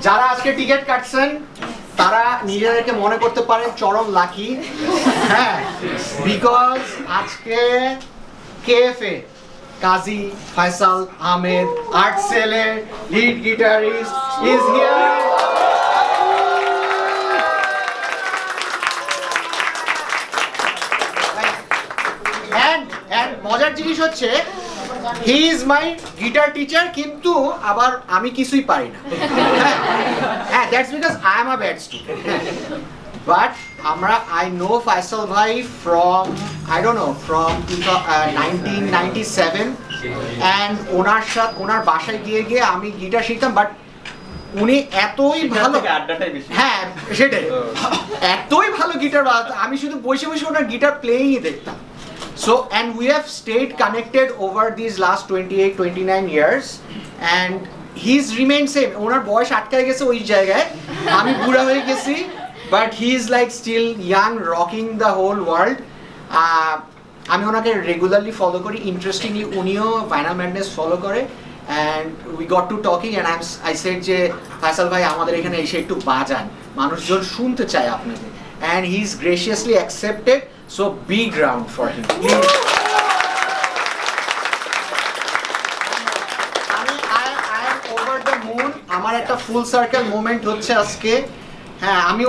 যারা আজকে টিকিট কাটছেন তারা নিজেদেরকে মনে করতে পারেন চরম লাকি, হ্যাঁ, বিকজ আজকে কেএফএ কাজী ফয়সাল আহমেদ আর্ট সেলের লিড গিটারিস্ট ইজ হিয়ার। মজার জিনিস হচ্ছে he is my guitar teacher, কিন্তু আবার আমি কিছুই পারি না, হ্যাঁ, that's because I am a bad student. But আমরা আই নো ফয়সাল ভাই from I don't know from 1997 and ওনার বাসায় গিয়ে গিয়ে আমি গিটার শিখতাম। বাট উনি এতই ভালো, হ্যাঁ সেটাই, এতই ভালো গিটার বাজাতেন, আমি শুধু বসে বসে ওনার গিটার প্লেইংই দেখতাম। So, and we have stayed connected over these last 28-29 years and he's remained same. ওনার বয়স আটকায় গেছে ওই জায়গায়, আমি বুড়া হয়ে গেছি, but he is like still young, rocking the whole world. আমি ওনাকে রেগুলারলি ফলো করি, ইন্টারেস্টিংলি উনিও ফাইনাল ম্যাডনেস ফলো করে, and we got to talking and I said যে ফয়সাল ভাই আমাদের এখানে এসে একটু বাজান, মানুষজন শুনতে চায় আপনাকে, and he's graciously accepted. So big round for him. I am over the moon. আমার একটা ফুল সার্কেল মোমেন্ট হচ্ছে আজকে। হ্যাঁ, আমি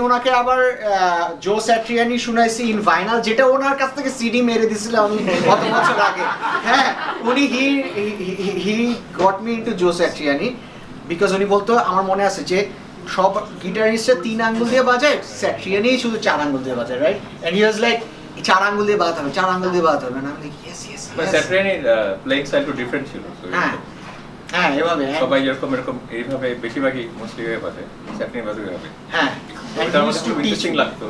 ওনাকে আবার জো স্যাট্রিয়ানি শুনাইছি ইন ভাইনাল, যেটা ওনার কাছ থেকে সিডি মেরে দিয়েছিলাম আমি কত বছর আগে। হ্যাঁ, উনি he got me into Joe Satriani because উনি বলতো, আমার মনে আছে যে সব গিটারিস্টরা 3 আঙ্গুল দিয়ে বাজায়, স্যাট্রিয়ানি শুধু 4 আঙ্গুল দিয়ে বাজায়, right? And he was like 4 আঙ্গুল দিয়ে বাজাতে হবে, 4 আঙ্গুল দিয়ে বাজাতে হবে, না আমি লাইক ইয়েস বাট স্যাট্রিয়ানির প্লেইং স্টাইল তো ডিফারেন্ট ছিল। হ্যাঁ এভাবে সবাই এরকম এইভাবে বেশিরভাগই মোস্টলি হয়ে বাজে, স্যাট্রিয়ানি বাজে হবে। হ্যাঁ, এটা আমার খুব ইন্টারেস্টিং লাগতো।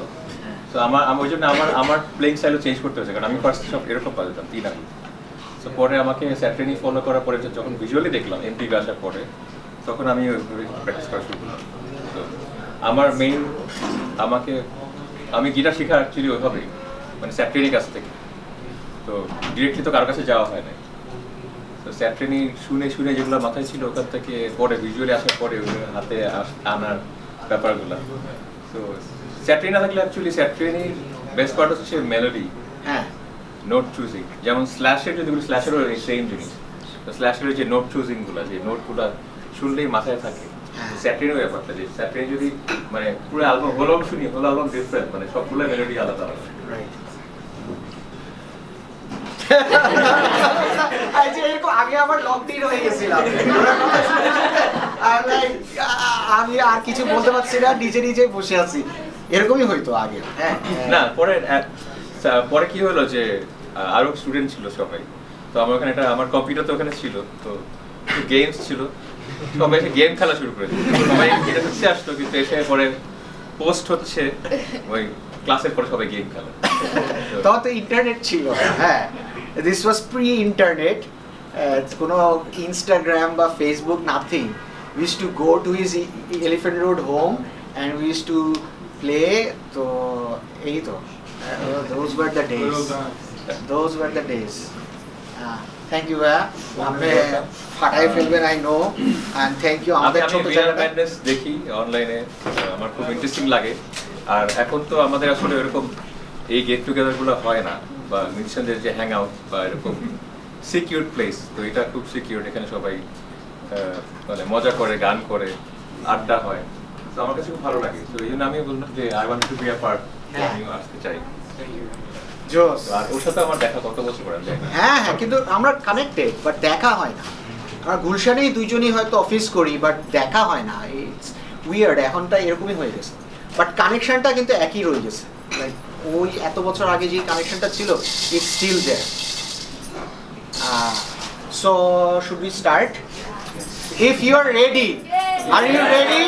সো আমার ওই জন্য আমার প্লেইং স্টাইলও চেঞ্জ করতে হয়েছে, কারণ আমি ফার্স্ট সব এরকম বাজাতাম 3 আঙ্গুল। সো পরে আমাকে স্যাট্রিয়ানি ফলো করার পরে যখন ভিজুয়ালি দেখলাম এমপিভি আসার পরে, তখন আমি প্র্যাকটিস করা শুরু করলাম। তো আমার মেইন আমি গিটার শেখা অ্যাকচুয়ালি ওইভাবেই, মানে স্যাট্রিয়ানির কাছ থেকে। তো ডিরেক্টলি তো কারোর কাছে যাওয়া হয় না, তো স্যাট্রিয়ানি শুনে যেগুলো মাথায় ছিল ওখান থেকে পরে ভিজুয়ালি আসার পরে হাতে আনার ব্যাপারগুলো। তো স্যাট্রিয়ানি না থাকলে অ্যাকচুয়ালি স্যাট্রিয়ানির বেস্ট পার্ট হচ্ছে মেলোডি, হ্যাঁ, নোট চুজিং। যেমন স্ল্যাশের যদি বলি, স্ল্যাশেরও সেম জিনিস। তো স্ল্যাশের যে নোট চুজিংগুলো, যে নোটগুলো শুনলেই মাথায় থাকে, স্যাট্রিয়ানির ব্যাপারটা যে স্যাট্রিয়ানি যদি মানে পুরো অ্যালবাম শুনি, হোল অ্যালবাম ডিফারেন্ট, মানে সবগুলো মেলোডি আলাদা আলাদা, রাইট? আগে আমার লকডিন হয়ে গেছিলাম, আমি আর কিছু বলতে পারছি না, নিজে বসে আছি, এরকমই হইতো আগে। না, পরে কি হলো যে আরো স্টুডেন্ট ছিল সবাই, তো আমার ওখানে আমার কম্পিউটার তো ওখানে ছিল, তো গেমস ছিল, সবাই এসে গেম খেলা শুরু করে দিল। সবাই এটা হচ্ছে আসতো, কিন্তু এসে পরে পোস্ট হচ্ছে ওই ক্লাসের পরে সবাই গেম খেলা। তখন তো ইন্টারনেট ছিল, হ্যাঁ, দিস ওয়াজ প্রি ইন্টারনেট, কোনো ইনস্টাগ্রাম বা Facebook, nothing. We used to go to his elephant road home and we used to play. তো এই তো those were the days. Thank you ভাইয়া, আপনি ফাটাই ফেলবেন I know, and thank you আমাদের ছোট জায়গাটা দেখি অনলাইনে, আমার খুব ইন্টারেস্টিং লাগে। আর এখন তো আমাদের আসলে এরকম এই গেট টুগেদার গুলো হয় না, বা মিউজিশিয়ানদের যে হ্যাং আউট বা এরকম সিকিউর প্লেস, তো এটা খুব সিকিউর। এখানে সবাই মানে মজা করে, গান করে, আড্ডা হয়, তো আমার কাছে খুব ভালো লাগে। তো এই জন্য আমি বললাম যে I want to be a part, আমিও আসতে চাই। আর ওর সাথে আমার দেখা কত বছর পরে, হ্যাঁ, কিন্তু আমরা কানেক্টেড, বাট দেখা হয় না। আমরা গুলশানেই দুইজনই হয়তো অফিস করি, বাট দেখা হয় না। ইটস উইয়ার্ড, এখনটা এরকমই হয়ে গেছে, বাট কানেকশনটা কিন্তু একই রয়ে গেছে। লাইক ওই এত বছর আগে যে কানেকশনটা ছিল, it's still there. So should we start? If you are ready, are you ready?